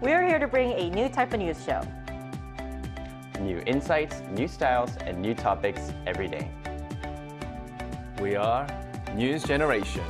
We're here to bring a new type of news show. New insights, new styles, and new topics every day. We are News Generation.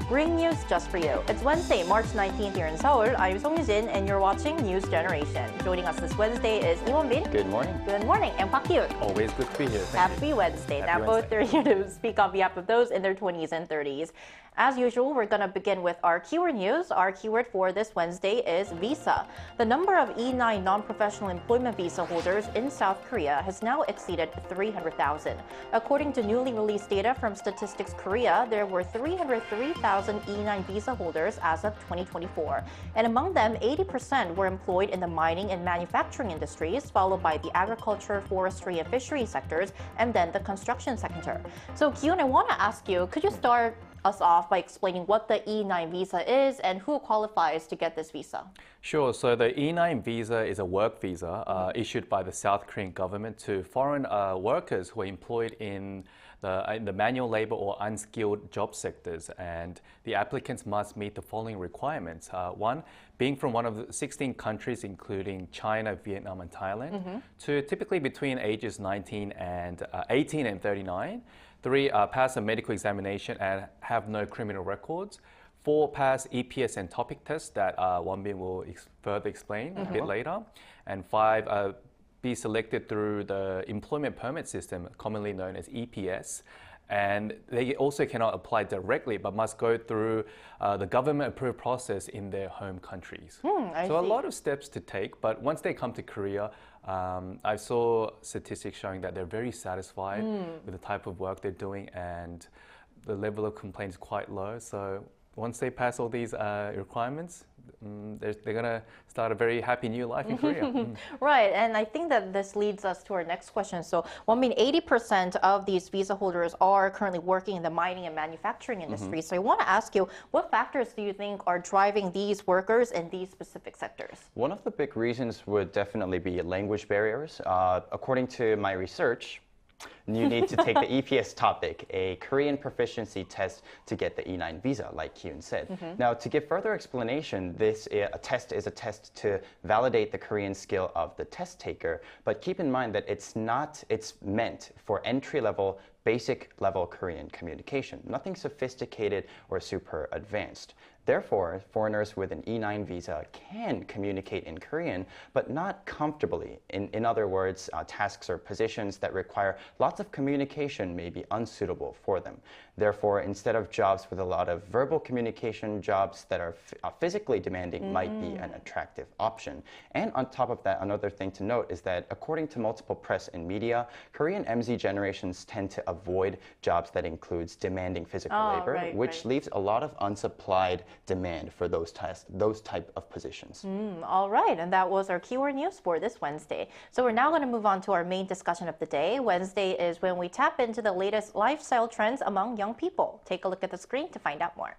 Bring news just for you. It's Wednesday, March 19th here in Seoul. I'm Song Yujin, and you're watching News Generation. Joining us this Wednesday is Lee Won-bin. Good morning. Good morning. And Park Ki-yoon. Always good to be here. Happy Wednesday. Happy Now, Wednesday. both are here to speak on behalf of those in their 20s and 30s. As usual, we're going to begin with our keyword news. Our keyword for this Wednesday is visa. The number of E9 non-professional employment visa holders in South Korea has now exceeded 300,000. According to newly released data from Statistics Korea, there were 303,000 E9 visa holders as of 2024. And among them, 80% were employed in the mining and manufacturing industries, followed by the agriculture, forestry, and fishery sectors, and then the construction sector. So, Kyun, I want to ask you, could you start us off by explaining what the E9 visa is and who qualifies to get this visa? Sure. So the E9 visa is a work visa issued by the South Korean government to foreign workers who are employed in the manual labor or unskilled job sectors. And the applicants must meet the following requirements. One, being from one of the 16 countries, including China, Vietnam, and Thailand, to typically between ages 18 and 39. 3, pass a medical examination and have no criminal records. 4, pass EPS and topic tests that Won-bin will further explain a bit later. And 5, be selected through the employment permit system, commonly known as EPS. And they also cannot apply directly, but must go through the government-approved process in their home countries. So a lot of steps to take, but once they come to Korea, I saw statistics showing that they're very satisfied with the type of work they're doing, and the level of complaint is quite low. So once they pass all these requirements, they're going to start a very happy new life in Korea. Right, and I think that this leads us to our next question. So, 80% of these visa holders are currently working in the mining and manufacturing industry. So I want to ask you, what factors do you think are driving these workers in these specific sectors? One of the big reasons would definitely be language barriers. According to my research, you need to take the EPS topic, a Korean proficiency test, to get the E9 visa, like Kyun said. Now, to give further explanation, this test is a test to validate the Korean skill of the test taker, but keep in mind that it's meant for entry-level, basic-level Korean communication, nothing sophisticated or super advanced. Therefore, foreigners with an E9 visa can communicate in Korean, but not comfortably. In other words, tasks or positions that require lots of communication may be unsuitable for them. Therefore, instead of jobs with a lot of verbal communication, jobs that are physically demanding might be an attractive option. And on top of that, another thing to note is that according to multiple press and media, Korean MZ generations tend to avoid jobs that includes demanding physical labor, which leaves a lot of unsupplied demand for those type of positions. All right, and that was our keyword news for this Wednesday. So we're now going to move on to our main discussion of the day. Wednesday is when we tap into the latest lifestyle trends among young people. Take a look at the screen to find out more.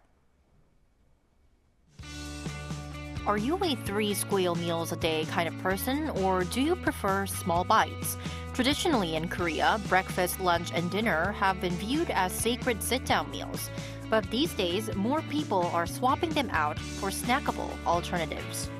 Are you a 3 squeal meals a day kind of person, or do you prefer small bites? Traditionally in Korea, breakfast, lunch, and dinner have been viewed as sacred sit-down meals. But these days, more people are swapping them out for snackable alternatives.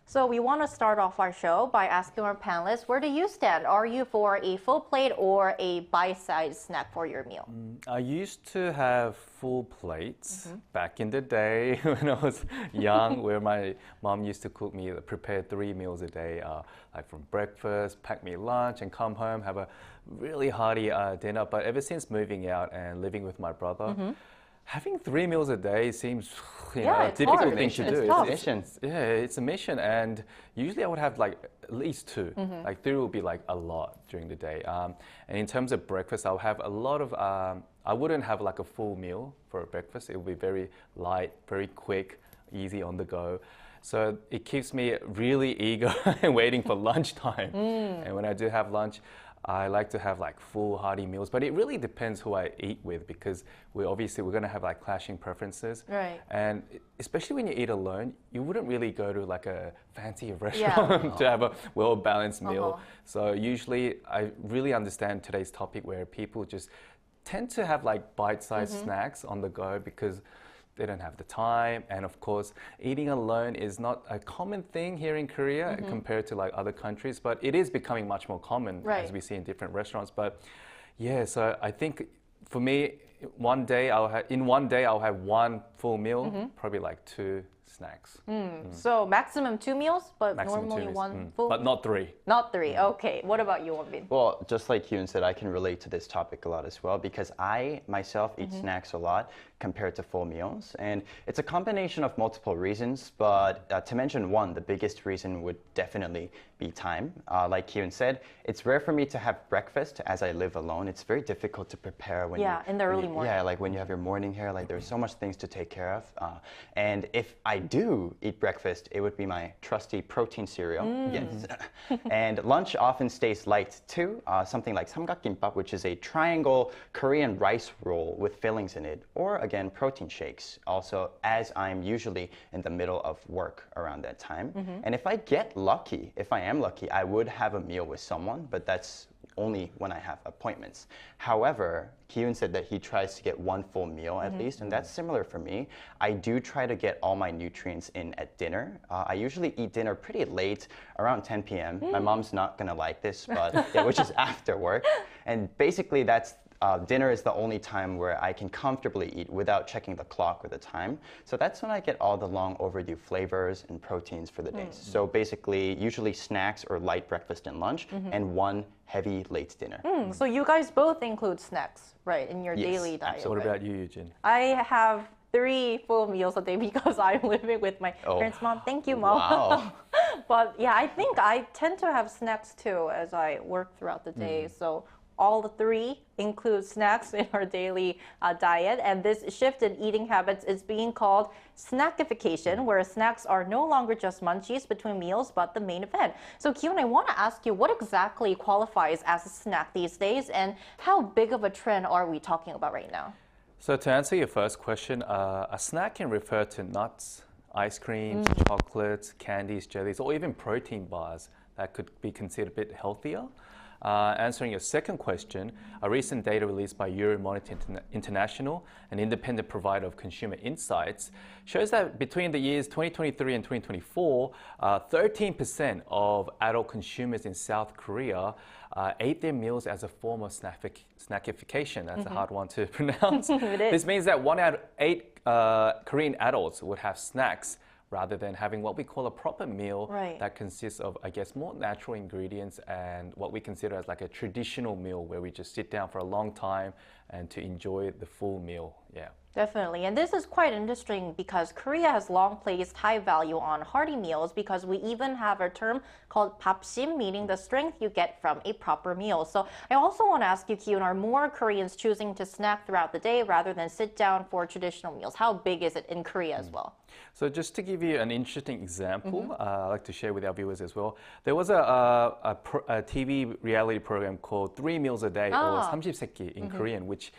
So we want to start off our show by asking our panelists, where do you stand? Are you for a full plate or a bite-sized snack for your meal? I used to have full plates back in the day when I was young, where my mom used to prepare 3 meals a day, like from breakfast, pack me lunch, and come home, have a really hearty dinner. But ever since moving out and living with my brother, having 3 meals a day seems a difficult thing to do. It's a mission, and usually I would have like at least 2. Like 3 would be like a lot during the day. And in terms of breakfast, I'll have a lot of. I wouldn't have like a full meal for breakfast. It would be very light, very quick, easy on the go. So it keeps me really eager and waiting for lunchtime. And when I do have lunch, I like to have like full hearty meals, but it really depends who I eat with, because we're going to have like clashing preferences. Right. And especially when you eat alone, you wouldn't really go to like a fancy restaurant to have a well-balanced meal. So usually I really understand today's topic where people just tend to have like bite-sized snacks on the go, because they don't have the time, and of course, eating alone is not a common thing here in Korea compared to like other countries, but it is becoming much more common as we see in different restaurants. But yeah, so I think for me, in one day I'll have one full meal, probably like 2 snacks. So maximum 2 meals, but Maximum normally 2 meals. one full? But not 3. Not 3. Okay. What about you, Wonbin? Well, just like Hyun said, I can relate to this topic a lot as well because I myself eat snacks a lot compared to full meals. And it's a combination of multiple reasons, but to mention one, the biggest reason would definitely be time. Like Hyun said, it's rare for me to have breakfast as I live alone. It's very difficult to prepare when in the early morning. Yeah, like when you have your morning here, like there's so much things to take care of. And if I do eat breakfast, it would be my trusty protein cereal. Yes. And lunch often stays light too. Something like samgakgimbap, which is a triangle Korean rice roll with fillings in it, or again, protein shakes. Also, as I'm usually in the middle of work around that time. And if I get lucky, if I am lucky, I would have a meal with someone, but that's only when I have appointments. However, Kyun said that he tries to get one full meal at least, and that's similar for me. I do try to get all my nutrients in at dinner. I usually eat dinner pretty late, around 10 p.m. My mom's not gonna like this, but yeah, which is after work. And basically that's dinner is the only time where I can comfortably eat without checking the clock or the time. So that's when I get all the long overdue flavors and proteins for the day. So basically, usually snacks or light breakfast and lunch, and one heavy late dinner. So you guys both include snacks, right, in your daily diet? So what about you, Eugene? I have 3 full meals a day because I'm living with my parents' mom. Thank you, Mom. Wow. But yeah, I think I tend to have snacks too as I work throughout the day. So all the 3 include snacks in our daily diet, and this shift in eating habits is being called snackification, where snacks are no longer just munchies between meals, but the main event. So Kyun, I want to ask you, what exactly qualifies as a snack these days, and how big of a trend are we talking about right now? So to answer your first question, a snack can refer to nuts, ice creams, chocolates, candies, jellies, or even protein bars that could be considered a bit healthier. Answering your second question, a recent data released by Euromonitor International, an independent provider of consumer insights, shows that between the years 2023 and 2024, 13% of adult consumers in South Korea ate their meals as a form of snackification. That's a hard one to pronounce. It is. This means that 1 out of 8 Korean adults would have snacks rather than having what we call a proper meal that consists of, I guess, more natural ingredients and what we consider as like a traditional meal where we just sit down for a long time and to enjoy the full meal. Yeah. Definitely. And this is quite interesting because Korea has long placed high value on hearty meals because we even have a term called 밥심, meaning the strength you get from a proper meal. So I also want to ask you, Kyun, are more Koreans choosing to snack throughout the day rather than sit down for traditional meals? How big is it in Korea as well? So just to give you an interesting example, I'd like to share with our viewers as well. There was a TV reality program called 3 Meals a Day, or 삼십세끼 in Korean, which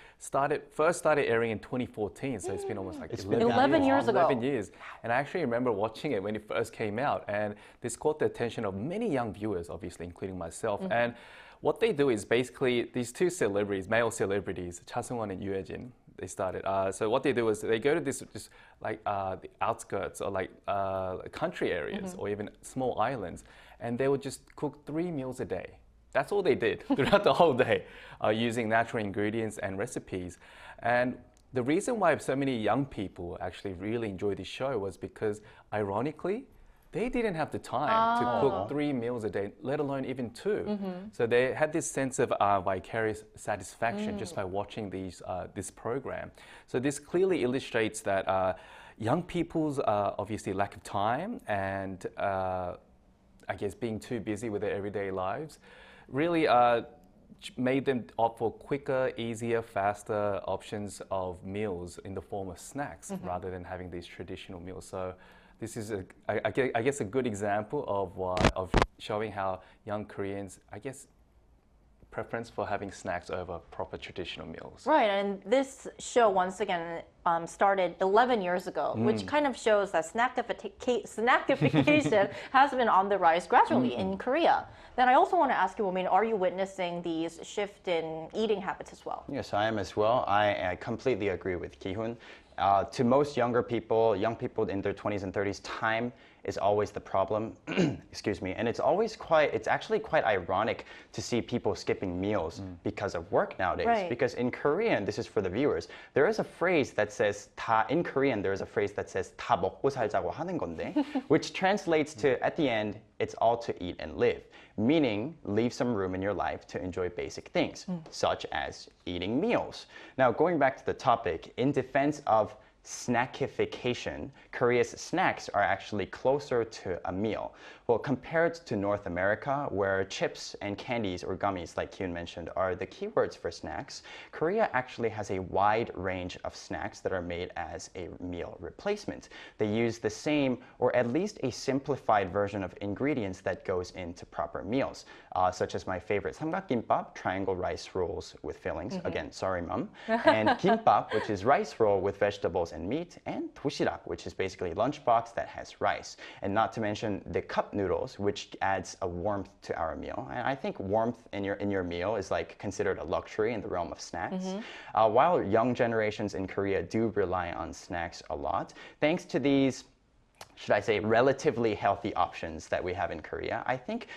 first started airing in 2014. So it's been almost like 11 years ago. 11 years. And I actually remember watching it when it first came out. And this caught the attention of many young viewers, obviously, including myself. And what they do is basically these 2 celebrities, male celebrities, Cha Seung-won and Yoo Hae-jin, they started. So what they do is they go to this like the outskirts or like country areas or even small islands, and they would just cook 3 meals a day. That's all they did throughout the whole day, using natural ingredients and recipes. And the reason why so many young people actually really enjoyed this show was because, ironically, they didn't have the time to cook 3 meals a day, let alone even 2. So they had this sense of vicarious satisfaction just by watching this program. So this clearly illustrates that young people's obviously lack of time and I guess being too busy with their everyday lives really made them opt for quicker, easier, faster options of meals in the form of snacks rather than having these traditional meals. So this is, I guess, a good example of showing how young Koreans, I guess, preference for having snacks over proper traditional meals. Right, and this show, once again, started 11 years ago, which kind of shows that snackification has been on the rise gradually in Korea. Then I also want to ask you, are you witnessing these shift in eating habits as well? Yes, I am as well. I completely agree with Ki-hoon. To most young people in their 20s and 30s, time is always the problem. Excuse me. And it's actually quite ironic to see people skipping meals because of work nowadays. Right. Because in Korean, this is for the viewers, there is a phrase that says 다 먹고 살자고 하는 건데, which translates to, at the end, it's all to eat and live. Meaning, leave some room in your life to enjoy basic things, such as eating meals. Now, going back to the topic, in defense of snackification, Korea's snacks are actually closer to a meal. Well, compared to North America, where chips and candies or gummies, like Kyun mentioned, are the keywords for snacks, Korea actually has a wide range of snacks that are made as a meal replacement. They use the same, or at least a simplified version of ingredients that goes into proper meals, such as my favorite 삼각김밥, triangle rice rolls with fillings. Again, sorry, mom. And kimbap, which is rice roll with vegetables and meat, and 도시락, which is basically a lunchbox that has rice. And not to mention the cup noodles, which adds a warmth to our meal. And I think warmth in your meal is like considered a luxury in the realm of snacks. While young generations in Korea do rely on snacks a lot, thanks to these, should I say, relatively healthy options that we have in Korea, I think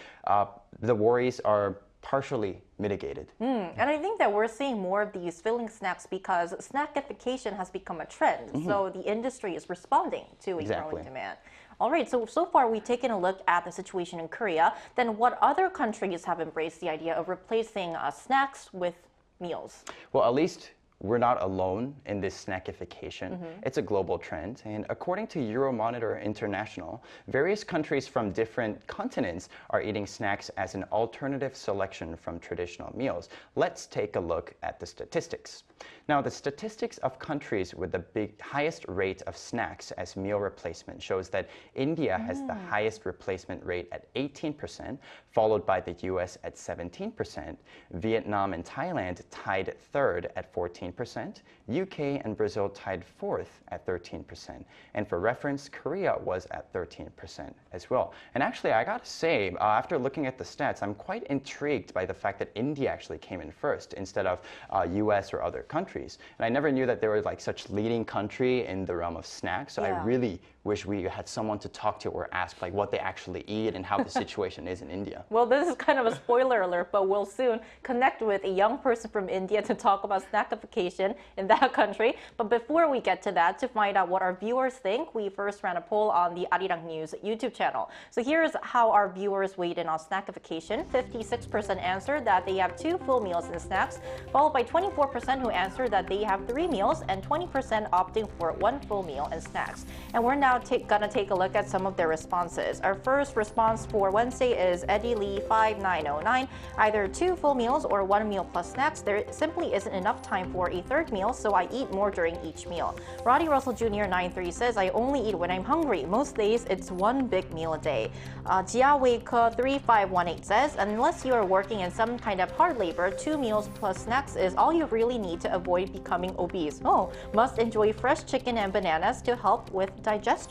the worries are partially mitigated. And I think that we're seeing more of these filling snacks because snackification has become a trend. So the industry is responding to a growing demand. All right, so far we've taken a look at the situation in Korea. Then what other countries have embraced the idea of replacing snacks with meals? Well, at least we're not alone in this snackification. It's a global trend. And according to Euromonitor International, various countries from different continents are eating snacks as an alternative selection from traditional meals. Let's take a look at the statistics. Now, the statistics of countries with the highest rate of snacks as meal replacement shows that India has the highest replacement rate at 18%, followed by the US at 17%. Vietnam and Thailand tied third at 14%. UK and Brazil tied fourth at 13%. And for reference, Korea was at 13% as well. And actually, I gotta say, after looking at the stats, I'm quite intrigued by the fact that India actually came in first instead of US or other countries. And I never knew that they were like such leading country in the realm of snacks. So I really wish we had someone to talk to or ask like what they actually eat and how the situation is in India. Well, this is kind of a spoiler alert, but we'll soon connect with a young person from India to talk about snackification in that country. But before we get to that, to find out what our viewers think, we first ran a poll on the Arirang YouTube channel. So here's how our viewers weighed in on snackification. 56% answered that they have 2 full meals and snacks, followed by 24% who answered that they have 3 meals, and 20% opting for 1 full meal and snacks. And we're now gonna take a look at some of their responses. Our first response for Wednesday is Eddie Lee 5909. Either 2 full meals or 1 meal plus snacks. There simply isn't enough time for a 3rd meal, so I eat more during each meal. Roddy Russell Jr. 93 says, I only eat when I'm hungry. Most days, it's 1 big meal a day. Jia Weika 3518 says, unless you are working in some kind of hard labor, 2 meals plus snacks is all you really need to avoid becoming obese. Oh, must enjoy fresh chicken and bananas to help with digestion.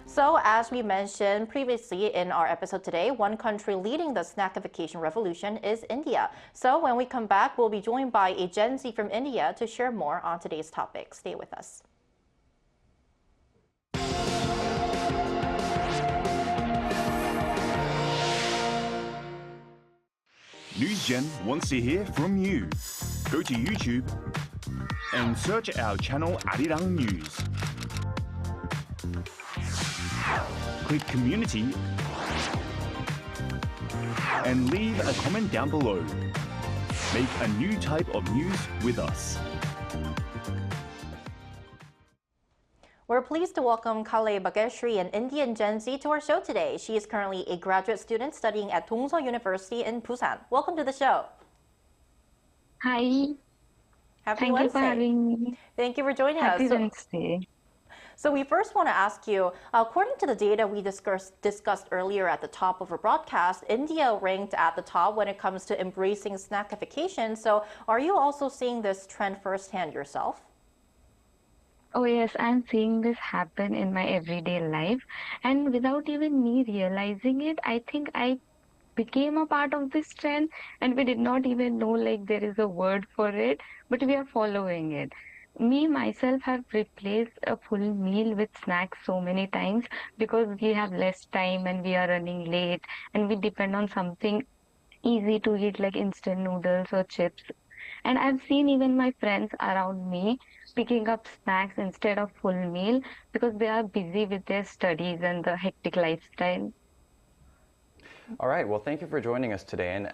So, as we mentioned previously in our episode today, one country leading the snackification revolution is India. So, when we come back, we'll be joined by a Gen Z from India to share more on today's topic. Stay with us. NewsGen wants to hear from you. Go to YouTube and search our channel Arirang News. Click Community and leave a comment down below. Make a new type of news with us. We're pleased to welcome Kale Bageshri, an Indian Gen Z, to our show today. She is currently a graduate student studying at Dongso University in Busan. Welcome to the show. Hi. Happy Wednesday. Thank you for having me. Thank you for joining Happy us. Wednesday. So we first want to ask you, according to the data we discussed earlier at the top of our broadcast, India ranked at the top when it comes to embracing snackification. So are you also seeing this trend firsthand yourself? Oh yes, I'm seeing this happen in my everyday life. And without even me realizing it, I think I became a part of this trend, and we did not even know like there is a word for it, but we are following it. me myself have replaced a full meal with snacks so many times because we have less time and we are running late and we depend on something easy to eat like instant noodles or chips. And I've seen even my friends around me picking up snacks instead of full meal because they are busy with their studies and the hectic lifestyle. All right, well, thank you for joining us today. And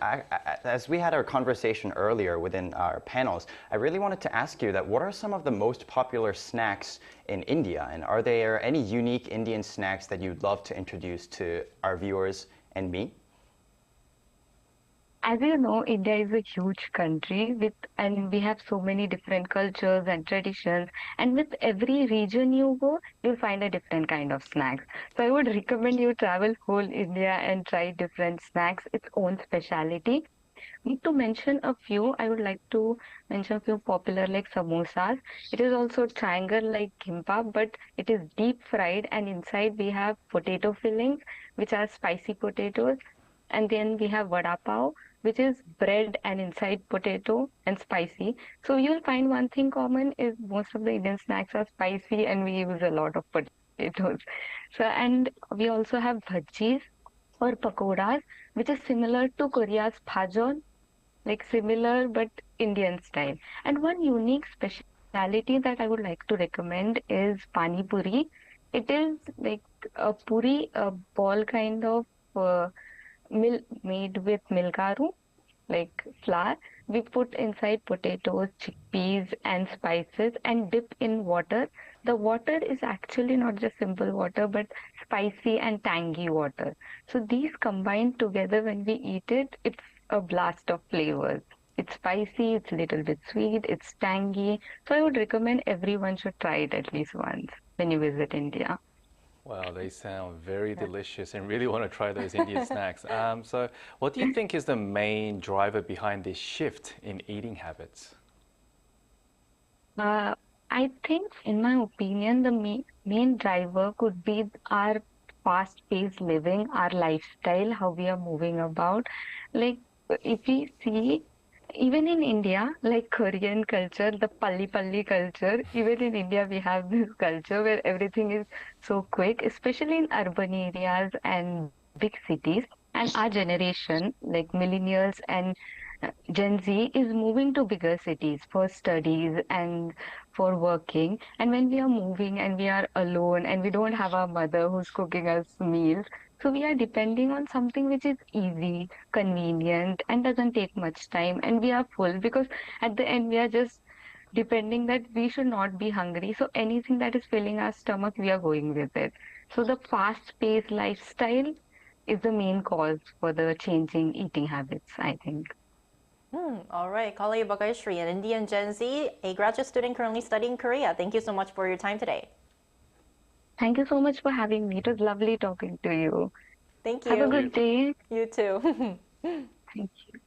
as we had our conversation earlier within our panels, I really wanted to ask you that what are some of the most popular snacks in India? And are there any unique Indian snacks that you'd love to introduce to our viewers and me? As you know, India is a huge country and we have so many different cultures and traditions. And with every region you go, you'll find a different kind of snacks. So I would recommend you travel whole India and try different snacks, its own speciality. To mention a few, I would like to mention a few popular like samosas. It is also triangle like kimbap, but it is deep fried and inside we have potato fillings, which are spicy potatoes. And then we have vada pav, which is bread and inside potato and spicy. So you'll find one thing common is most of the Indian snacks are spicy and we use a lot of potatoes. So and we also have bhajis or pakoras, which is similar to Korea's bhajon, like similar but Indian style. And one unique speciality that I would like to recommend is pani puri. It is like a puri, a ball kind of made with milgaru, like flour. We put inside potatoes, chickpeas, and spices and dip in water. The water is actually not just simple water, but spicy and tangy water. So these combined together when we eat it, it's a blast of flavors. It's spicy, it's a little bit sweet, it's tangy. So I would recommend everyone should try it at least once when you visit India. Wow, they sound very delicious and really want to try those Indian snacks. So what do you think is the main driver behind this shift in eating habits? I think, in my opinion, the main driver could be our fast-paced living, our lifestyle, how we are moving about. Like, if we see, even in India, like Korean culture, the palli palli culture, even in India, we have this culture where everything is so quick, especially in urban areas and big cities. And our generation, like millennials and Gen Z, is moving to bigger cities for studies and for working. And when we are moving and we are alone and we don't have our mother who's cooking us meals, so we are depending on something which is easy, convenient, and doesn't take much time. And we are full because at the end we are just depending that we should not be hungry. So anything that is filling our stomach, we are going with it. So the fast-paced lifestyle is the main cause for the changing eating habits, I think. All right, Kali Bagayshri, an Indian Gen Z, a graduate student currently studying Korea. Thank you so much for your time today. Thank you so much for having me. It was lovely talking to you. Thank you. Have a good day. You too. Thank you.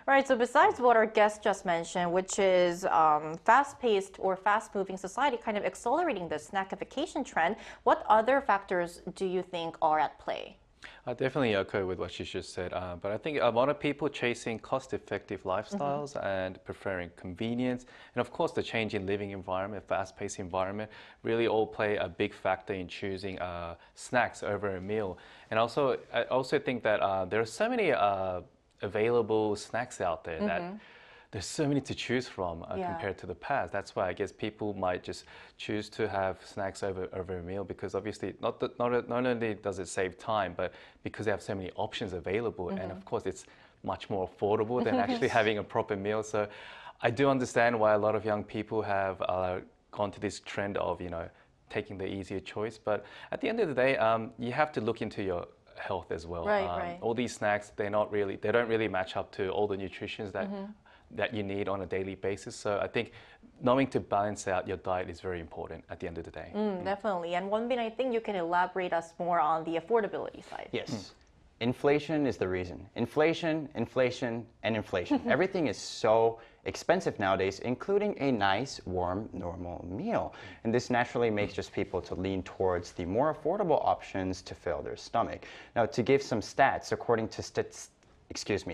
All right, so besides what our guest just mentioned, which is fast-paced or fast-moving society kind of accelerating the snackification trend, what other factors do you think are at play? I definitely echo with what she just said, but I think a lot of people chasing cost-effective lifestyles and preferring convenience, and of course the change in living environment, fast-paced environment, really all play a big factor in choosing snacks over a meal. And also, I also think that there are so many available snacks out there that there's so many to choose from compared to the past. That's why I guess people might just choose to have snacks over a meal because obviously not only does it save time, but because they have so many options available, and of course it's much more affordable than actually having a proper meal. So I do understand why a lot of young people have gone to this trend of taking the easier choice. But at the end of the day, you have to look into your health as well. Right. All these snacks, they don't really match up to all the nutritions that you need on a daily basis. So I think knowing to balance out your diet is very important at the end of the day. Definitely. And one thing I think you can elaborate us more on the affordability side. Yes. Inflation is the reason. Inflation, inflation, and inflation. Everything is so expensive nowadays, including a nice, warm, normal meal. And this naturally makes just people to lean towards the more affordable options to fill their stomach. Now, to give some stats, according to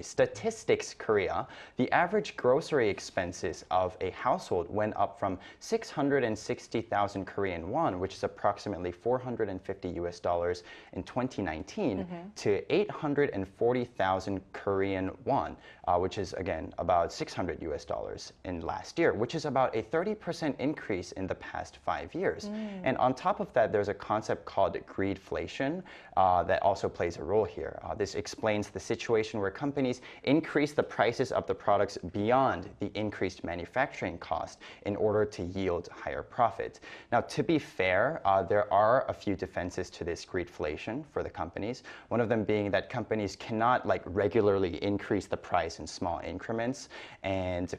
Statistics Korea, the average grocery expenses of a household went up from 660,000 Korean won, which is approximately $450 in 2019, to 840,000 Korean won, which is again about $600 in last year, which is about a 30% increase in the past 5 years. And on top of that, there's a concept called greedflation that also plays a role here. This explains the situation where companies increase the prices of the products beyond the increased manufacturing cost in order to yield higher profit. Now, to be fair, there are a few defenses to this greedflation for the companies. One of them being that companies cannot regularly increase the price in small increments, and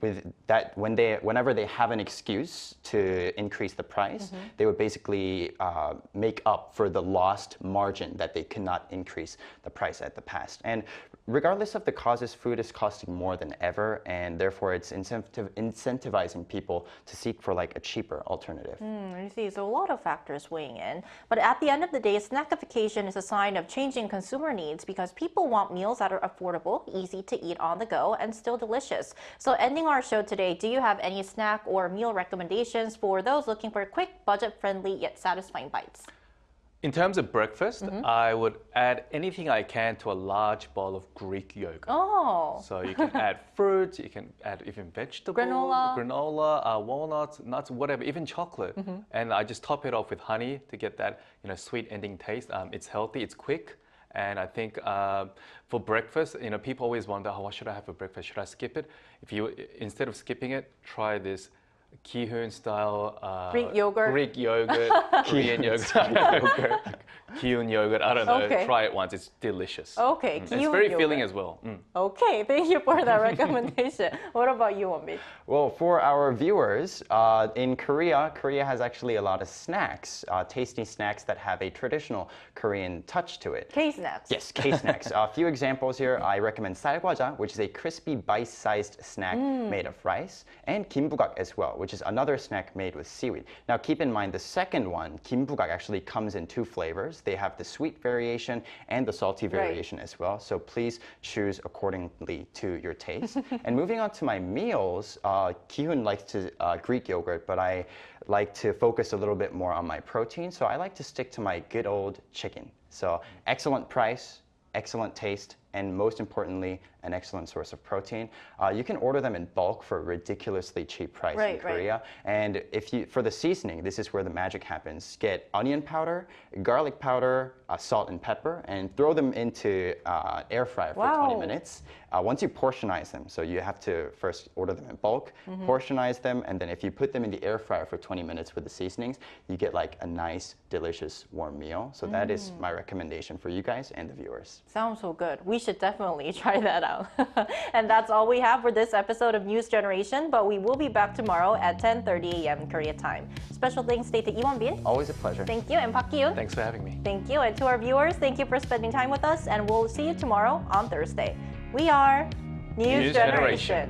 with that, whenever they have an excuse to increase the price, they would basically make up for the lost margin that they cannot increase the price at the past. And regardless of the causes, food is costing more than ever, and therefore it's incentivizing people to seek for a cheaper alternative. I see. So a lot of factors weighing in. But at the end of the day, snackification is a sign of changing consumer needs because people want meals that are affordable, easy to eat on the go, and still delicious. So ending our show today, do you have any snack or meal recommendations for those looking for quick, budget-friendly, yet satisfying bites? In terms of breakfast, I would add anything I can to a large bowl of Greek yogurt. Oh. So you can add fruit, you can add even vegetables, granola, walnuts, nuts, whatever, even chocolate. And I just top it off with honey to get that sweet ending taste. It's healthy, it's quick. And I think for breakfast, people always wonder, what should I have for breakfast? Should I skip it? Instead of skipping it, try this Kihoon style Greek yogurt, Korean yogurt, Kihoon yogurt. I don't know. Okay. Try it once. It's delicious. Okay, It's very filling as well. Okay, thank you for that recommendation. What about you, Wonbin? Well, for our viewers, in Korea has actually a lot of snacks, tasty snacks that have a traditional Korean touch to it. K-snacks. Yes, K-snacks. A few examples here. I recommend 쌀과자, which is a crispy bite-sized snack made of rice, and 김부각 as well, which is another snack made with seaweed. Now, keep in mind the second one, 김부각, actually comes in 2 flavors. They have the sweet variation and the salty variation as well. So please choose accordingly to your taste. And moving on to my meals, Kihoon likes to Greek yogurt, but I like to focus a little bit more on my protein. So I like to stick to my good old chicken. So excellent price, excellent taste, and most importantly, an excellent source of protein. You can order them in bulk for a ridiculously cheap price in Korea. And for the seasoning, this is where the magic happens. Get onion powder, garlic powder, salt and pepper, and throw them into air fryer for 20 minutes. Once you portionize them, so you have to first order them in bulk, portionize them, and then if you put them in the air fryer for 20 minutes with the seasonings, you get a nice, delicious, warm meal. So that is my recommendation for you guys and the viewers. Sounds so good. We should definitely try that out. And that's all we have for this episode of News Generation, but we will be back tomorrow at 10:30 a.m. Korea time. Special thanks to Wonbin. Always a pleasure. Thank you. And Park Ki-yoon. Thanks for having me. Thank you. And to our viewers, thank you for spending time with us, and we'll see you tomorrow on Thursday. We are News Generation.